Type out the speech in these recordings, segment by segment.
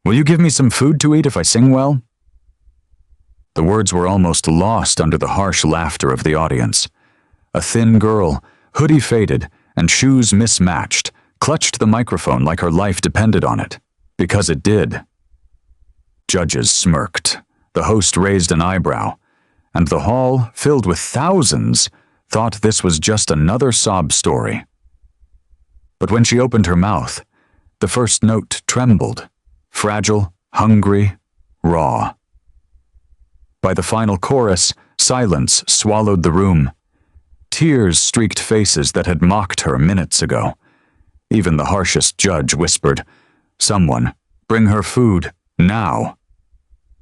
Will you give me some food to eat if I sing well?" The words were almost lost under the harsh laughter of the audience. A thin girl, hoodie faded and shoes mismatched, clutched the microphone like her life depended on it, because it did. Judges smirked. The host raised an eyebrow, and the hall, filled with thousands, thought this was just another sob story. But when she opened her mouth, the first note trembled, fragile, hungry, raw. By the final chorus, silence swallowed the room. Tears streaked faces that had mocked her minutes ago. Even the harshest judge whispered, "Someone, bring her food, now."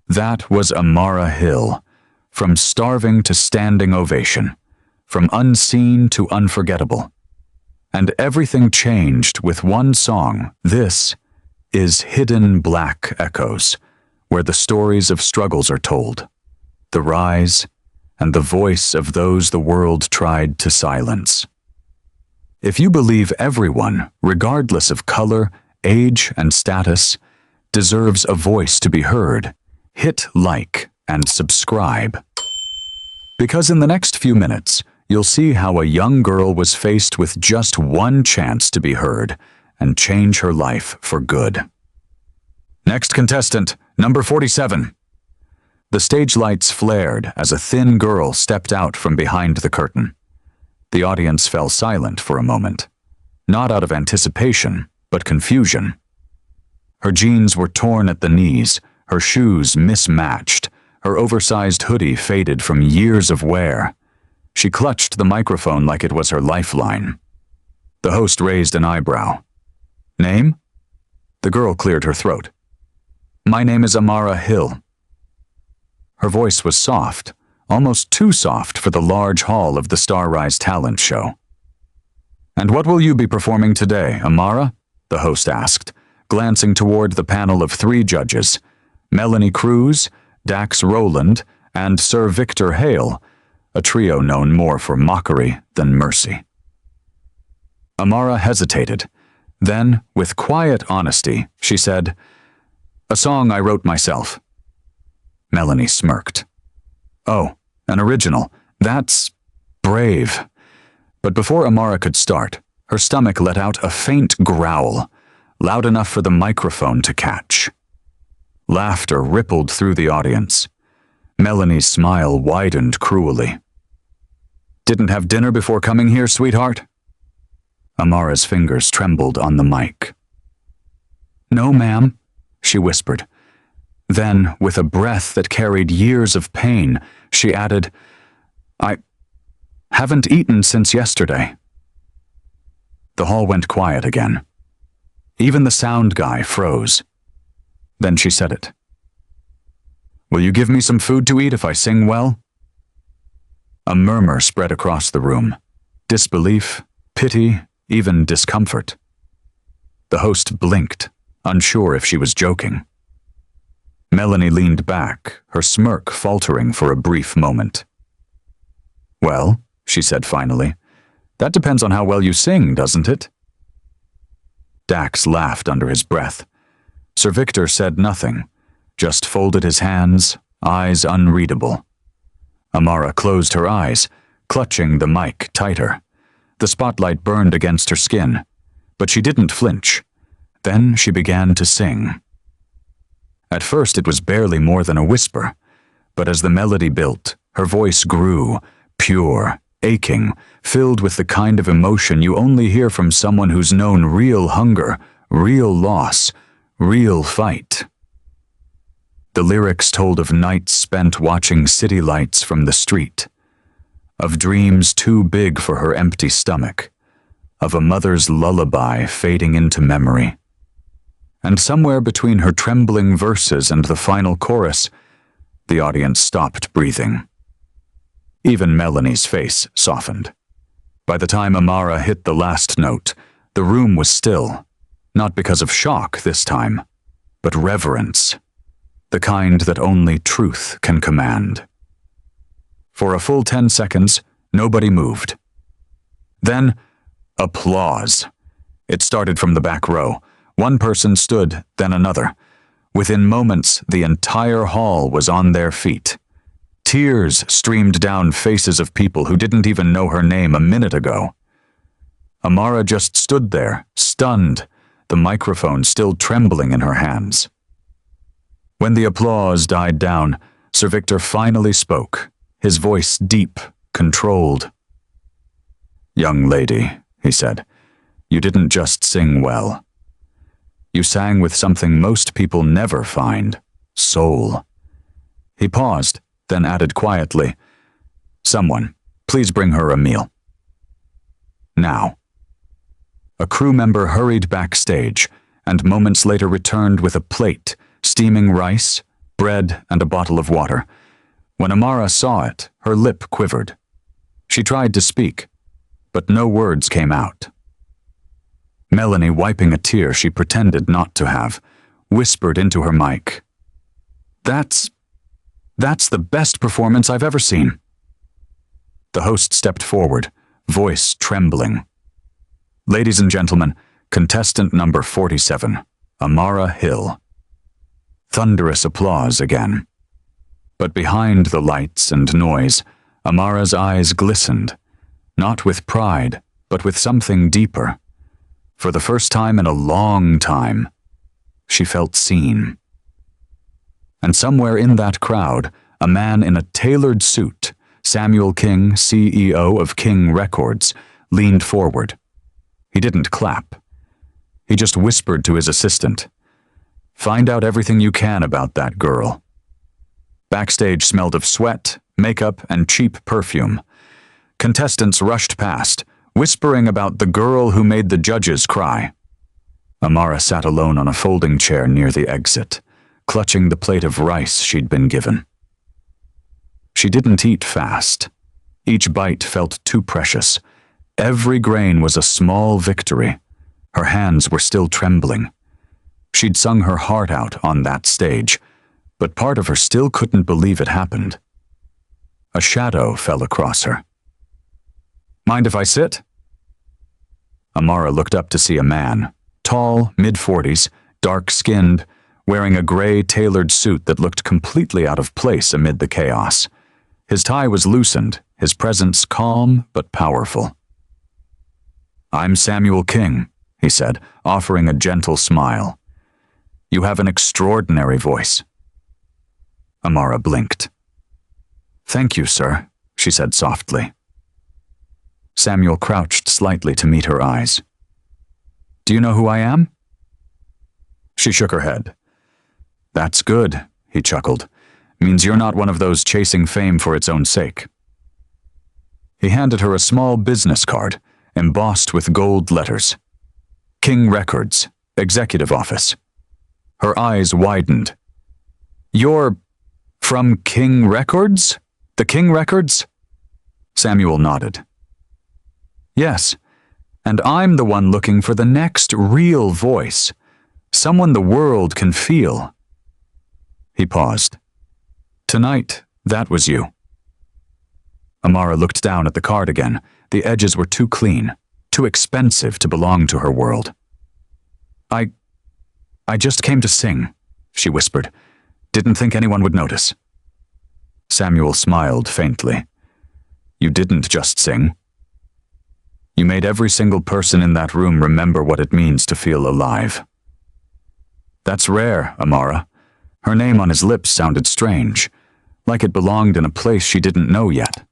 That was Amara Hill, from starving to standing ovation, from unseen to unforgettable. And everything changed with one song. This is Hidden Black Echoes, where the stories of struggles are told, the rise, and the voice of those the world tried to silence. If you believe everyone, regardless of color, age, and status, deserves a voice to be heard, hit like and subscribe. Because in the next few minutes, you'll see how a young girl was faced with just one chance to be heard and change her life for good. Next contestant, number 47. The stage lights flared as a thin girl stepped out from behind the curtain. The audience fell silent for a moment, not out of anticipation, but confusion. Her jeans were torn at the knees, her shoes mismatched, her oversized hoodie faded from years of wear. She clutched the microphone like it was her lifeline. The host raised an eyebrow. "Name?" The girl cleared her throat. "My name is Amara Hill." Her voice was soft, almost too soft for the large hall of the Starrise talent show. "And what will you be performing today, Amara?" the host asked, glancing toward the panel of 3 judges, Melanie Cruz, Dax Rowland, and Sir Victor Hale, a trio known more for mockery than mercy. Amara hesitated. Then, with quiet honesty, she said, "A song I wrote myself." Melanie smirked. "Oh, an original. That's brave." But before Amara could start, her stomach let out a faint growl, loud enough for the microphone to catch. Laughter rippled through the audience. Melanie's smile widened cruelly. "Didn't have dinner before coming here, sweetheart?" Amara's fingers trembled on the mic. "No, ma'am," she whispered. Then, with a breath that carried years of pain, she added, "I haven't eaten since yesterday." The hall went quiet again. Even the sound guy froze. Then she said it. "Will you give me some food to eat if I sing well?" A murmur spread across the room. Disbelief, pity, even discomfort. The host blinked, unsure if she was joking. Melanie leaned back, her smirk faltering for a brief moment. "Well," she said finally, "that depends on how well you sing, doesn't it?" Dax laughed under his breath. Sir Victor said nothing, just folded his hands, eyes unreadable. Amara closed her eyes, clutching the mic tighter. The spotlight burned against her skin, but she didn't flinch. Then she began to sing. At first it was barely more than a whisper, but as the melody built, her voice grew, pure, aching, filled with the kind of emotion you only hear from someone who's known real hunger, real loss, real fight. The lyrics told of nights spent watching city lights from the street, of dreams too big for her empty stomach, of a mother's lullaby fading into memory. And somewhere between her trembling verses and the final chorus, the audience stopped breathing. Even Melanie's face softened. By the time Amara hit the last note, the room was still, not because of shock this time, but reverence, the kind that only truth can command. For a full 10 seconds, nobody moved. Then, applause. It started from the back row. One person stood, then another. Within moments, the entire hall was on their feet. Tears streamed down faces of people who didn't even know her name a minute ago. Amara just stood there, stunned, the microphone still trembling in her hands. When the applause died down, Sir Victor finally spoke, his voice deep, controlled. "Young lady," he said, "you didn't just sing well. You sang with something most people never find, soul." He paused, then added quietly, "Someone, please bring her a meal." Now. A crew member hurried backstage, and moments later returned with a plate, steaming rice, bread, and a bottle of water. When Amara saw it, her lip quivered. She tried to speak, but no words came out. Melanie, wiping a tear she pretended not to have, whispered into her mic, That's the best performance I've ever seen." The host stepped forward, voice trembling. "Ladies and gentlemen, contestant number 47, Amara Hill." Thunderous applause again. But behind the lights and noise, Amara's eyes glistened, not with pride, but with something deeper. For the first time in a long time, she felt seen. And somewhere in that crowd, a man in a tailored suit, Samuel King, CEO of King Records, leaned forward. He didn't clap. He just whispered to his assistant, "Find out everything you can about that girl." Backstage smelled of sweat, makeup, and cheap perfume. Contestants rushed past, whispering about the girl who made the judges cry. Amara sat alone on a folding chair near the exit, clutching the plate of rice she'd been given. She didn't eat fast. Each bite felt too precious. Every grain was a small victory. Her hands were still trembling. She'd sung her heart out on that stage, but part of her still couldn't believe it happened. A shadow fell across her. "Mind if I sit?" Amara looked up to see a man, tall, mid-40s, dark-skinned, wearing a gray tailored suit that looked completely out of place amid the chaos. His tie was loosened, his presence calm but powerful. "I'm Samuel King," he said, offering a gentle smile. "You have an extraordinary voice." Amara blinked. "Thank you, sir," she said softly. Samuel crouched slightly to meet her eyes. "Do you know who I am?" She shook her head. "That's good," he chuckled. "Means you're not one of those chasing fame for its own sake." He handed her a small business card, embossed with gold letters. King Records, Executive Office. Her eyes widened. "You're from King Records? The King Records?" Samuel nodded. "Yes, and I'm the one looking for the next real voice, someone the world can feel." He paused. "Tonight, that was you." Amara looked down at the card again. The edges were too clean, too expensive to belong to her world. I just came to sing," she whispered. "Didn't think anyone would notice." Samuel smiled faintly. "You didn't just sing. You made every single person in that room remember what it means to feel alive." "That's rare, Amara." Her name on his lips sounded strange, like it belonged in a place she didn't know yet.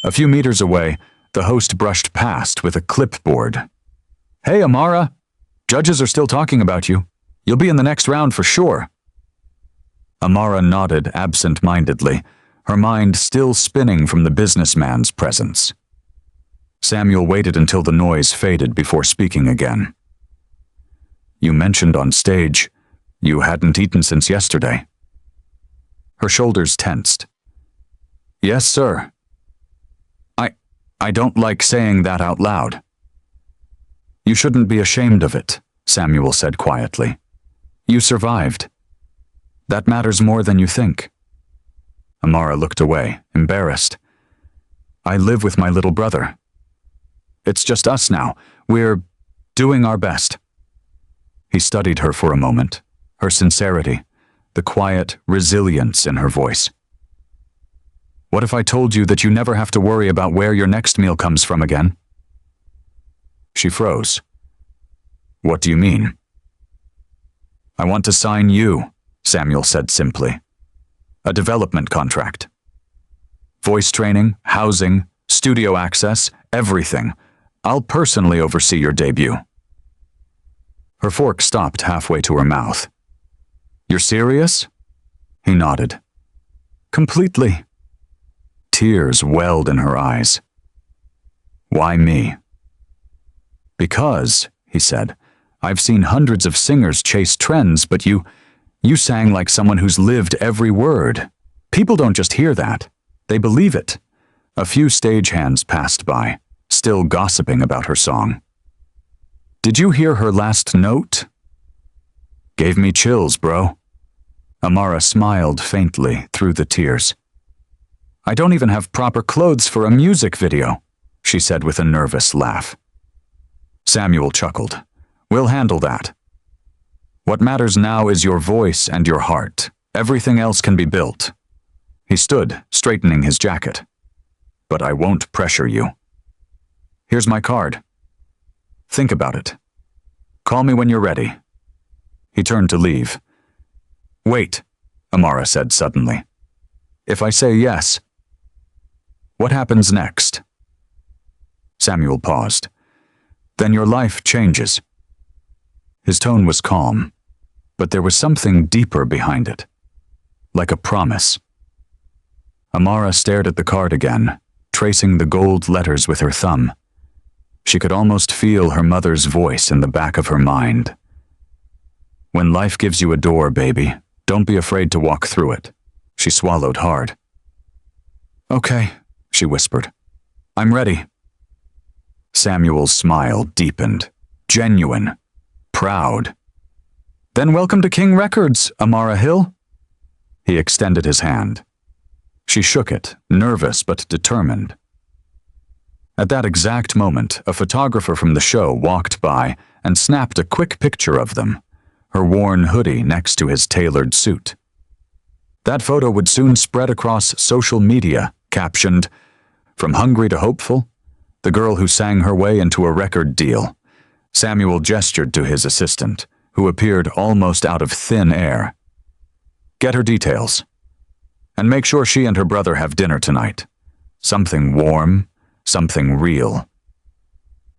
A few meters away, the host brushed past with a clipboard. "Hey, Amara! Judges are still talking about you. You'll be in the next round for sure." Amara nodded absent-mindedly, her mind still spinning from the businessman's presence. Samuel waited until the noise faded before speaking again. "You mentioned on stage you hadn't eaten since yesterday." Her shoulders tensed. "Yes, sir. I don't like saying that out loud." "You shouldn't be ashamed of it," Samuel said quietly. "You survived. That matters more than you think." Amara looked away, embarrassed. "I live with my little brother. It's just us now. We're doing our best." He studied her for a moment, her sincerity, the quiet resilience in her voice. What if I told you that you never have to worry about where your next meal comes from again? She froze. What do you mean? I want to sign you, Samuel said simply. A development contract. Voice training, housing, studio access, everything. I'll personally oversee your debut. Her fork stopped halfway to her mouth. You're serious? He nodded. Completely. Tears welled in her eyes. Why me? Because, he said, I've seen hundreds of singers chase trends, but you sang like someone who's lived every word. People don't just hear that. They believe it. A few stagehands passed by, still gossiping about her song. Did you hear her last note? Gave me chills, bro. Amara smiled faintly through the tears. I don't even have proper clothes for a music video, she said with a nervous laugh. Samuel chuckled. We'll handle that. What matters now is your voice and your heart. Everything else can be built. He stood, straightening his jacket. But I won't pressure you. Here's my card. Think about it. Call me when you're ready. He turned to leave. Wait, Amara said suddenly. If I say yes, what happens next? Samuel paused. Then your life changes. His tone was calm, but there was something deeper behind it, like a promise. Amara stared at the card again, tracing the gold letters with her thumb. She could almost feel her mother's voice in the back of her mind. When life gives you a door, baby, don't be afraid to walk through it. She swallowed hard. Okay, she whispered. I'm ready. Samuel's smile deepened, genuine, proud. Then welcome to King Records, Amara Hill. He extended his hand. She shook it, nervous but determined. At that exact moment, a photographer from the show walked by and snapped a quick picture of them, her worn hoodie next to his tailored suit. That photo would soon spread across social media, captioned, "From hungry to hopeful, the girl who sang her way into a record deal." Samuel gestured to his assistant, who appeared almost out of thin air. Get her details. And make sure she and her brother have dinner tonight. Something warm, something real.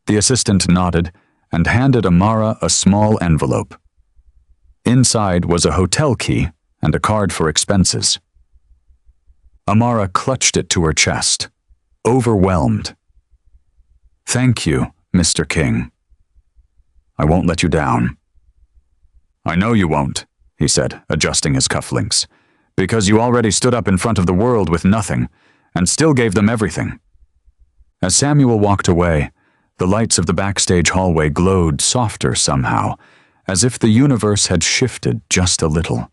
The assistant nodded and handed Amara a small envelope. Inside was a hotel key and a card for expenses. Amara clutched it to her chest, overwhelmed. Thank you, Mr. King. I won't let you down. I know you won't, he said, adjusting his cufflinks, because you already stood up in front of the world with nothing, and still gave them everything. As Samuel walked away, the lights of the backstage hallway glowed softer somehow, as if the universe had shifted just a little.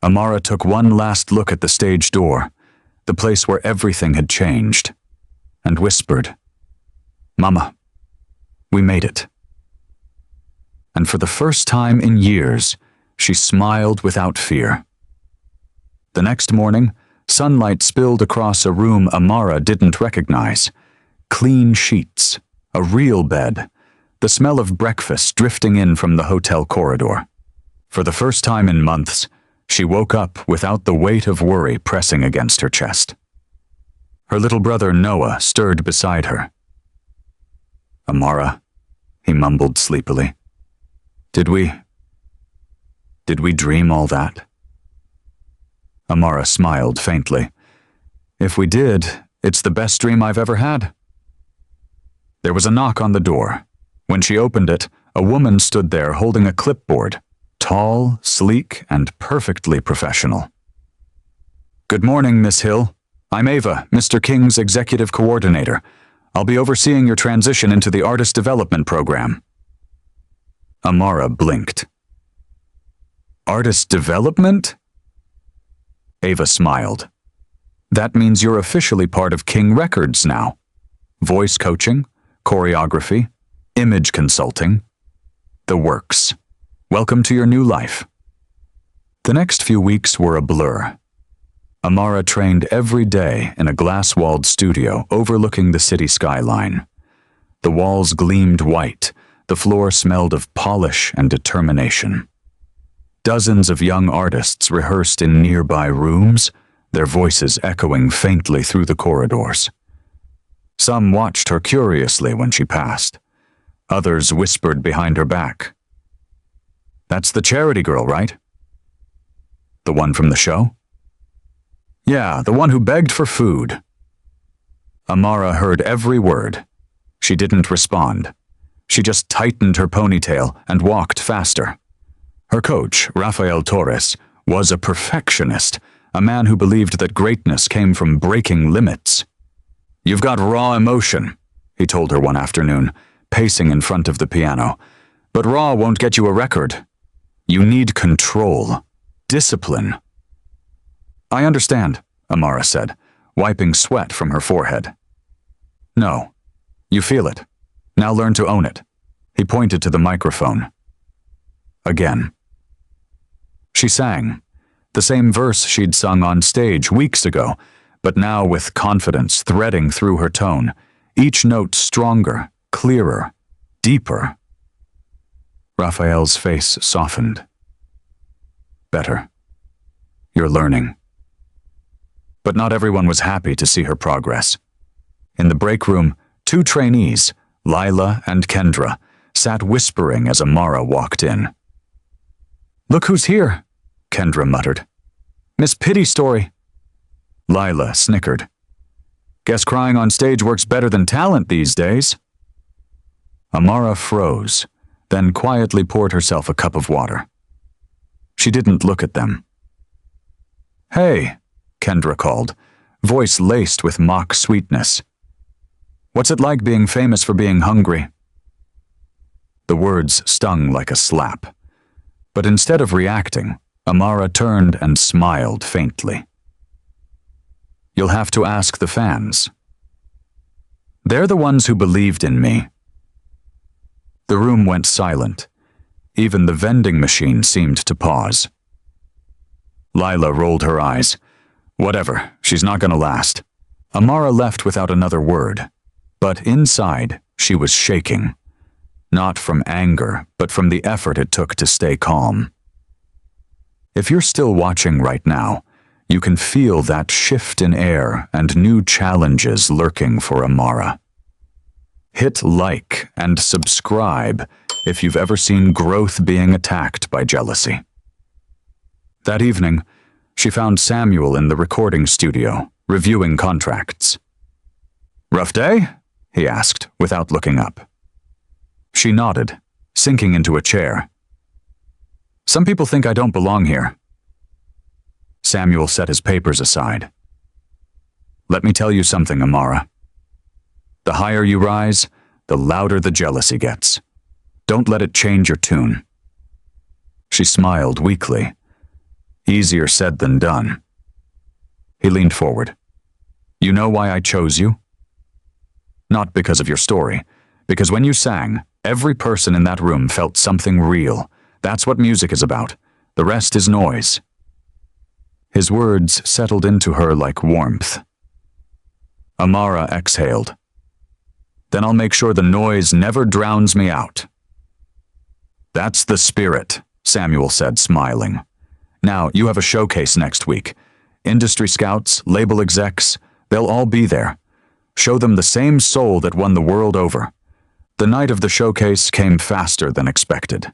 Amara took one last look at the stage door, the place where everything had changed, and whispered, Mama, we made it. And for the first time in years, she smiled without fear. The next morning, sunlight spilled across a room Amara didn't recognize. Clean sheets, a real bed, the smell of breakfast drifting in from the hotel corridor. For the first time in months, she woke up without the weight of worry pressing against her chest. Her little brother Noah stirred beside her. Amara, he mumbled sleepily. Did we dream all that? Amara smiled faintly. If we did, it's the best dream I've ever had. There was a knock on the door. When she opened it, a woman stood there holding a clipboard, tall, sleek, and perfectly professional. Good morning, Miss Hill. I'm Ava, Mr. King's executive coordinator. I'll be overseeing your transition into the artist development program. Amara blinked. Artist development? Ava smiled. That means you're officially part of King Records now. Voice coaching, choreography, image consulting, the works. Welcome to your new life." The next few weeks were a blur. Amara trained every day in a glass-walled studio overlooking the city skyline. The walls gleamed white, the floor smelled of polish and determination. Dozens of young artists rehearsed in nearby rooms, their voices echoing faintly through the corridors. Some watched her curiously when she passed. Others whispered behind her back. "That's the charity girl, right?" "The one from the show?" "Yeah, the one who begged for food." Amara heard every word. She didn't respond. She just tightened her ponytail and walked faster. Her coach, Rafael Torres, was a perfectionist, a man who believed that greatness came from breaking limits. "You've got raw emotion," he told her one afternoon, pacing in front of the piano. "But raw won't get you a record. You need control, discipline." "I understand," Amara said, wiping sweat from her forehead. "No. You feel it. Now learn to own it." He pointed to the microphone. Again. She sang, the same verse she'd sung on stage weeks ago, but now with confidence threading through her tone, each note stronger, clearer, deeper. Raphael's face softened. "Better. You're learning." But not everyone was happy to see her progress. In the break room, 2 trainees, Lila and Kendra, sat whispering as Amara walked in. "Look who's here," Kendra muttered. "Miss Pity Story." Lila snickered. "Guess crying on stage works better than talent these days." Amara froze, then quietly poured herself a cup of water. She didn't look at them. "Hey," Kendra called, voice laced with mock sweetness. "What's it like being famous for being hungry?" The words stung like a slap. But instead of reacting, Amara turned and smiled faintly. "You'll have to ask the fans. They're the ones who believed in me." The room went silent. Even the vending machine seemed to pause. Lila rolled her eyes. "Whatever, she's not going to last." Amara left without another word, but inside she was shaking. Not from anger, but from the effort it took to stay calm. If you're still watching right now, you can feel that shift in air and new challenges lurking for Amara. Hit like and subscribe if you've ever seen growth being attacked by jealousy. That evening, she found Samuel in the recording studio, reviewing contracts. "Rough day?" he asked, without looking up. She nodded, sinking into a chair. "Some people think I don't belong here." Samuel set his papers aside. "Let me tell you something, Amara. The higher you rise, the louder the jealousy gets. Don't let it change your tune." She smiled weakly. Easier said than done. He leaned forward. "You know why I chose you? Not because of your story, because when you sang, every person in that room felt something real. That's what music is about. The rest is noise." His words settled into her like warmth. Amara exhaled. "Then I'll make sure the noise never drowns me out." "That's the spirit," Samuel said, smiling. "Now, you have a showcase next week. Industry scouts, label execs, they'll all be there. Show them the same soul that won the world over." The night of the showcase came faster than expected.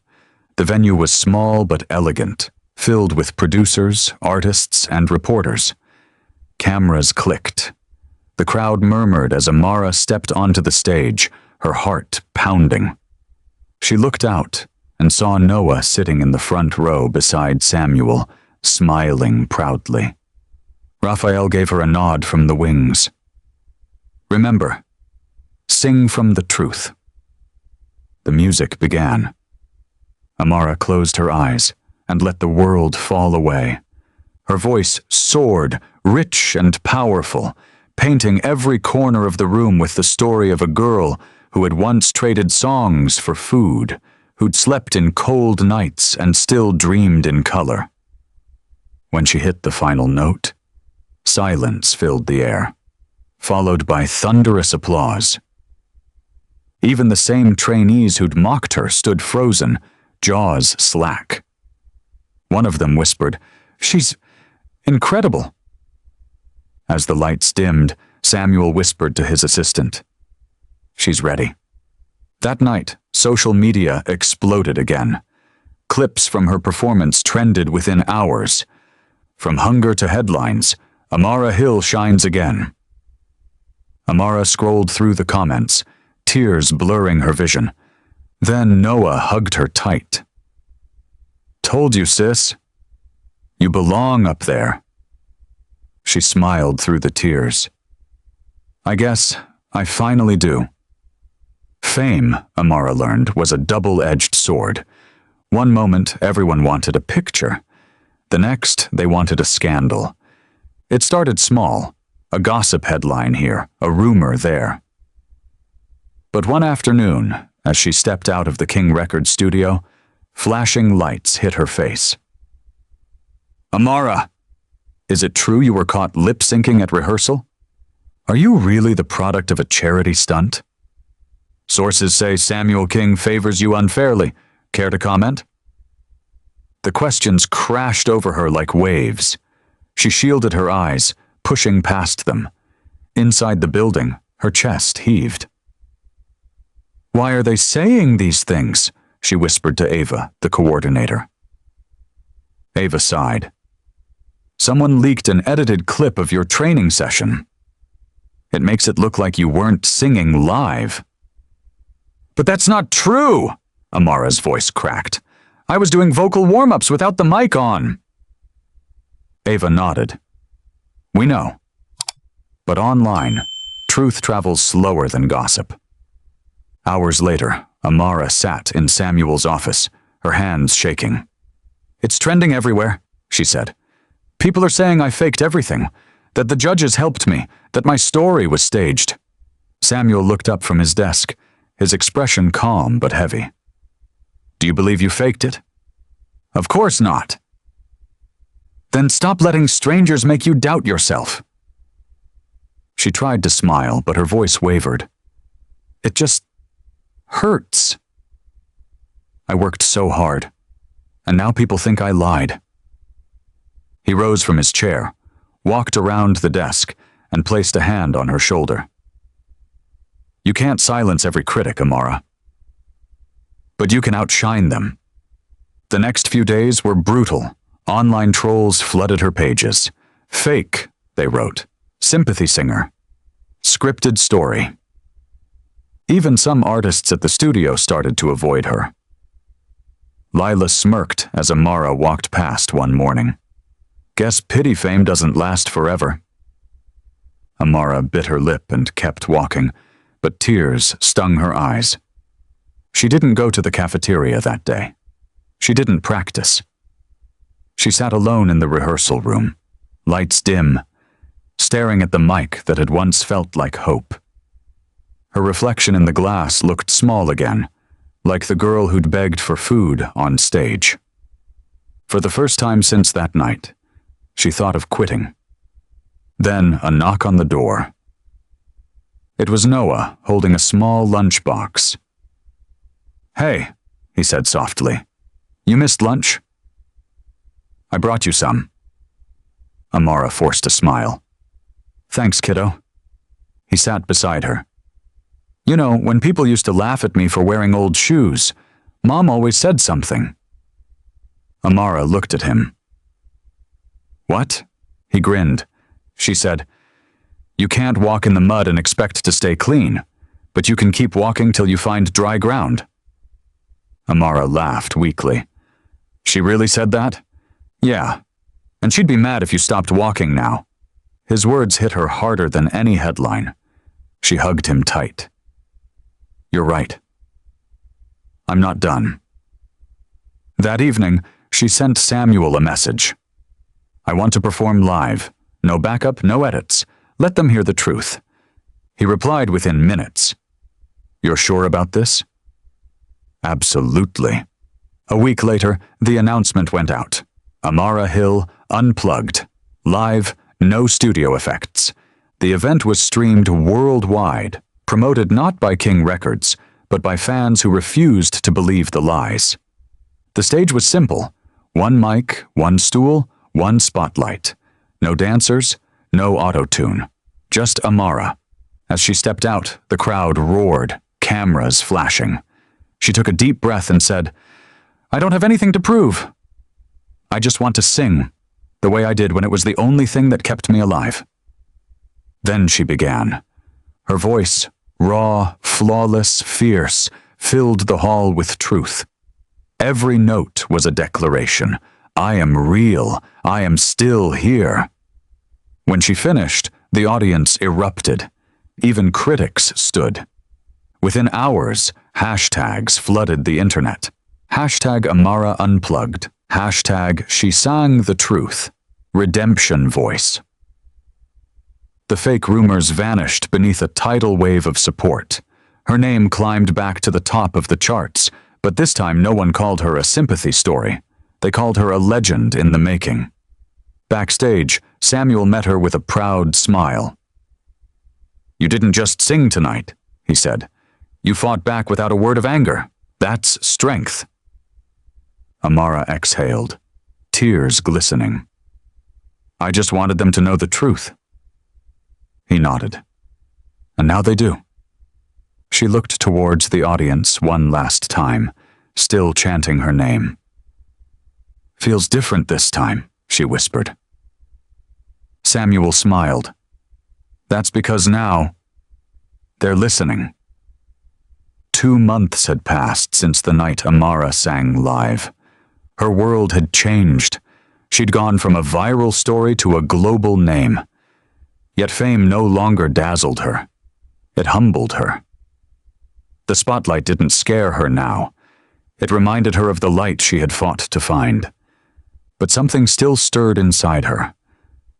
The venue was small but elegant, filled with producers, artists, and reporters. Cameras clicked. The crowd murmured as Amara stepped onto the stage, her heart pounding. She looked out and saw Noah sitting in the front row beside Samuel, smiling proudly. Raphael gave her a nod from the wings. "Remember, sing from the truth." The music began. Amara closed her eyes and let the world fall away. Her voice soared, rich and powerful, painting every corner of the room with the story of a girl who had once traded songs for food, who'd slept in cold nights and still dreamed in color. When she hit the final note, silence filled the air, followed by thunderous applause. Even the same trainees who'd mocked her stood frozen, jaws slack. One of them whispered, "She's incredible." As the lights dimmed, Samuel whispered to his assistant, "She's ready." That night, social media exploded again. Clips from her performance trended within hours. From hunger to headlines, Amara Hill shines again. Amara scrolled through the comments, tears blurring her vision. Then Noah hugged her tight. "Told you, sis. You belong up there." She smiled through the tears. "I guess I finally do." Fame, Amara learned, was a double-edged sword. One moment, everyone wanted a picture. The next, they wanted a scandal. It started small, a gossip headline here, a rumor there. But one afternoon, as she stepped out of the King Records studio, flashing lights hit her face. "Amara, is it true you were caught lip-syncing at rehearsal? Are you really the product of a charity stunt? Sources say Samuel King favors you unfairly. Care to comment?" The questions crashed over her like waves. She shielded her eyes, pushing past them. Inside the building, her chest heaved. "Why are they saying these things?" she whispered to Ava, the coordinator. Ava sighed. "Someone leaked an edited clip of your training session. It makes it look like you weren't singing live." "But that's not true!" Amara's voice cracked. "I was doing vocal warm-ups without the mic on." Ava nodded. "We know. But online, truth travels slower than gossip." Hours later, Amara sat in Samuel's office, her hands shaking. "It's trending everywhere," she said. "People are saying I faked everything, that the judges helped me, that my story was staged." Samuel looked up from his desk, his expression calm but heavy. "Do you believe you faked it?" "Of course not." "Then stop letting strangers make you doubt yourself." She tried to smile, but her voice wavered. "It just hurts. I worked so hard, and now people think I lied." He rose from his chair, walked around the desk, and placed a hand on her shoulder. "You can't silence every critic, Amara. But you can outshine them." The next few days were brutal. Online trolls flooded her pages. "Fake," they wrote. "Sympathy singer." "Scripted story." Even some artists at the studio started to avoid her. Lila smirked as Amara walked past one morning. "Guess pity fame doesn't last forever." Amara bit her lip and kept walking, but tears stung her eyes. She didn't go to the cafeteria that day. She didn't practice. She sat alone in the rehearsal room, lights dim, staring at the mic that had once felt like hope. Her reflection in the glass looked small again, like the girl who'd begged for food on stage. For the first time since that night, she thought of quitting. Then a knock on the door. It was Noah holding a small lunchbox. "Hey," he said softly. "You missed lunch?" "I brought you some." Amara forced a smile. "Thanks, kiddo." He sat beside her. "You know, when people used to laugh at me for wearing old shoes, Mom always said something." Amara looked at him. "What?" He grinned. She said, "You can't walk in the mud and expect to stay clean, but you can keep walking till you find dry ground." Amara laughed weakly. "She really said that?" "Yeah, and she'd be mad if you stopped walking now." His words hit her harder than any headline. She hugged him tight. "You're right. I'm not done." That evening, she sent Samuel a message. "I want to perform live. No backup, no edits. Let them hear the truth." He replied within minutes. "You're sure about this?" Absolutely. A week later, the announcement went out. Amara Hill, unplugged. Live, no studio effects. The event was streamed worldwide, promoted not by King Records, but by fans who refused to believe the lies. The stage was simple. One mic, one stool, one spotlight. No dancers, no auto-tune. Just Amara. As she stepped out, the crowd roared, cameras flashing. She took a deep breath and said, "I don't have anything to prove. I just want to sing, the way I did when it was the only thing that kept me alive." Then she began. Her voice, raw, flawless, fierce, filled the hall with truth. Every note was a declaration. I am real. I am still here. When she finished, the audience erupted. Even critics stood. Within hours, hashtags flooded the internet. Hashtag Amara Unplugged. Hashtag She Sang the Truth. Redemption Voice. The fake rumors vanished beneath a tidal wave of support. Her name climbed back to the top of the charts, but this time no one called her a sympathy story. They called her a legend in the making. Backstage, Samuel met her with a proud smile. "You didn't just sing tonight," he said. "You fought back without a word of anger. That's strength." Amara exhaled, tears glistening. "I just wanted them to know the truth." He nodded. "And now they do." She looked towards the audience one last time, still chanting her name. "Feels different this time," she whispered. Samuel smiled. "That's because now they're listening." 2 months had passed since the night Amara sang live. Her world had changed. She'd gone from a viral story to a global name. Yet fame no longer dazzled her. It humbled her. The spotlight didn't scare her now. It reminded her of the light she had fought to find. But something still stirred inside her.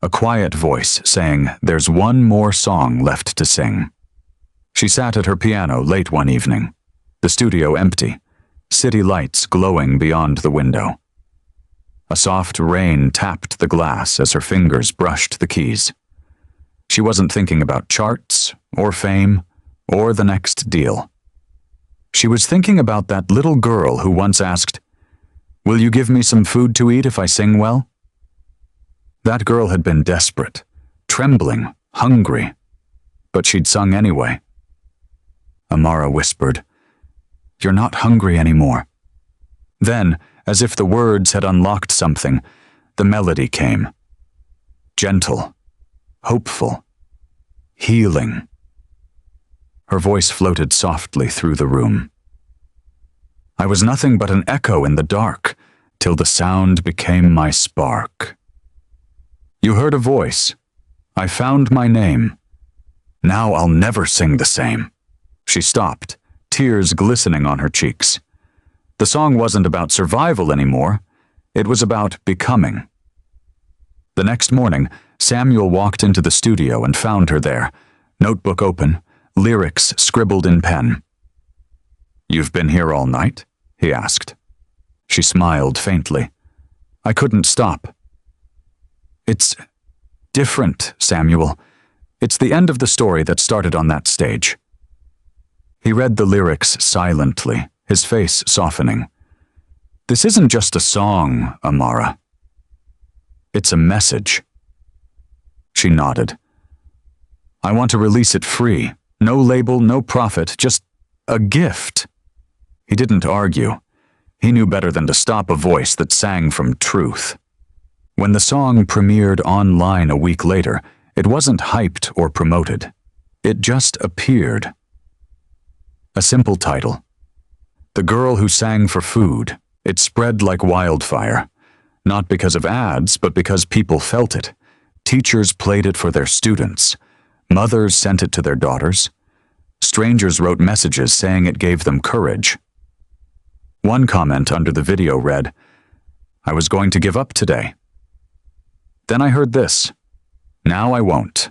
A quiet voice saying, "There's one more song left to sing." She sat at her piano late one evening, the studio empty, city lights glowing beyond the window. A soft rain tapped the glass as her fingers brushed the keys. She wasn't thinking about charts, or fame, or the next deal. She was thinking about that little girl who once asked, "Will you give me some food to eat if I sing well?" That girl had been desperate, trembling, hungry, but she'd sung anyway. Amara whispered, "You're not hungry anymore." Then, as if the words had unlocked something, the melody came. Gentle, hopeful, healing. Her voice floated softly through the room. "I was nothing but an echo in the dark, till the sound became my spark. You heard a voice. I found my name. Now I'll never sing the same." She stopped, tears glistening on her cheeks. The song wasn't about survival anymore. It was about becoming. The next morning, Samuel walked into the studio and found her there, notebook open, lyrics scribbled in pen. "You've been here all night?" he asked. She smiled faintly. "I couldn't stop." "It's different, Samuel. It's the end of the story that started on that stage." He read the lyrics silently, his face softening. "This isn't just a song, Amara. It's a message." She nodded. "I want to release it free. No label, no profit, just a gift." He didn't argue. He knew better than to stop a voice that sang from truth. When the song premiered online a week later, it wasn't hyped or promoted. It just appeared. A simple title. The Girl Who Sang for Food. It spread like wildfire. Not because of ads, but because people felt it. Teachers played it for their students. Mothers sent it to their daughters. Strangers wrote messages saying it gave them courage. One comment under the video read, "I was going to give up today. Then I heard this. Now I won't."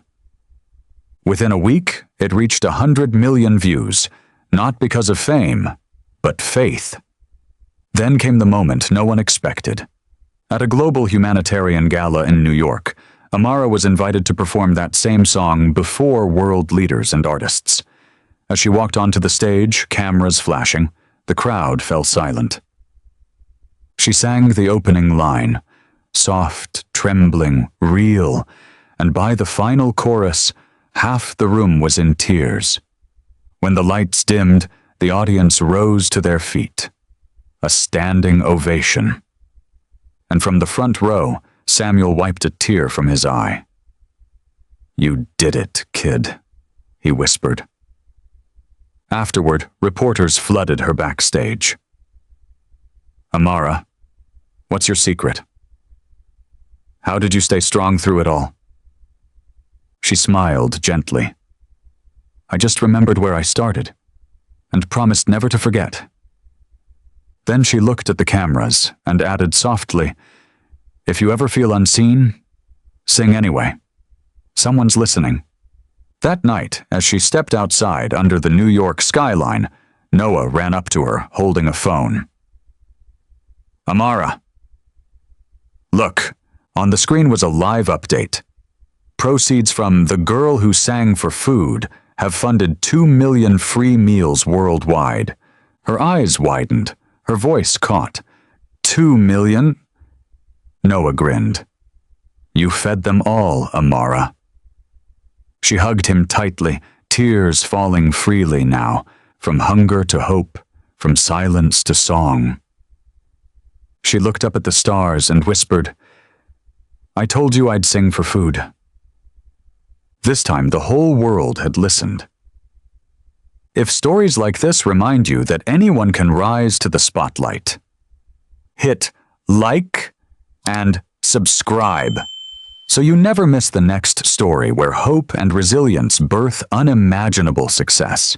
Within a week, it reached 100 million views, not because of fame, but faith. Then came the moment no one expected. At a global humanitarian gala in New York, Amara was invited to perform that same song before world leaders and artists. As she walked onto the stage, cameras flashing, the crowd fell silent. She sang the opening line, soft, trembling, real, and by the final chorus, half the room was in tears. When the lights dimmed, the audience rose to their feet. A standing ovation. And from the front row, Samuel wiped a tear from his eye. "You did it, kid," he whispered. Afterward, reporters flooded her backstage. "Amara, what's your secret? How did you stay strong through it all?" She smiled gently. "I just remembered where I started, and promised never to forget." Then she looked at the cameras and added softly, "If you ever feel unseen, sing anyway. Someone's listening." That night, as she stepped outside under the New York skyline, Noah ran up to her, holding a phone. "Amara." Look, on the screen was a live update. Proceeds from The Girl Who Sang for Food have funded 2 million free meals worldwide. Her eyes widened, her voice caught. 2 million? Noah grinned. "You fed them all, Amara." She hugged him tightly, tears falling freely now, from hunger to hope, from silence to song. She looked up at the stars and whispered, "I told you I'd sing for food." This time the whole world had listened. If stories like this remind you that anyone can rise to the spotlight, hit like and subscribe so you never miss the next story where hope and resilience birth unimaginable success.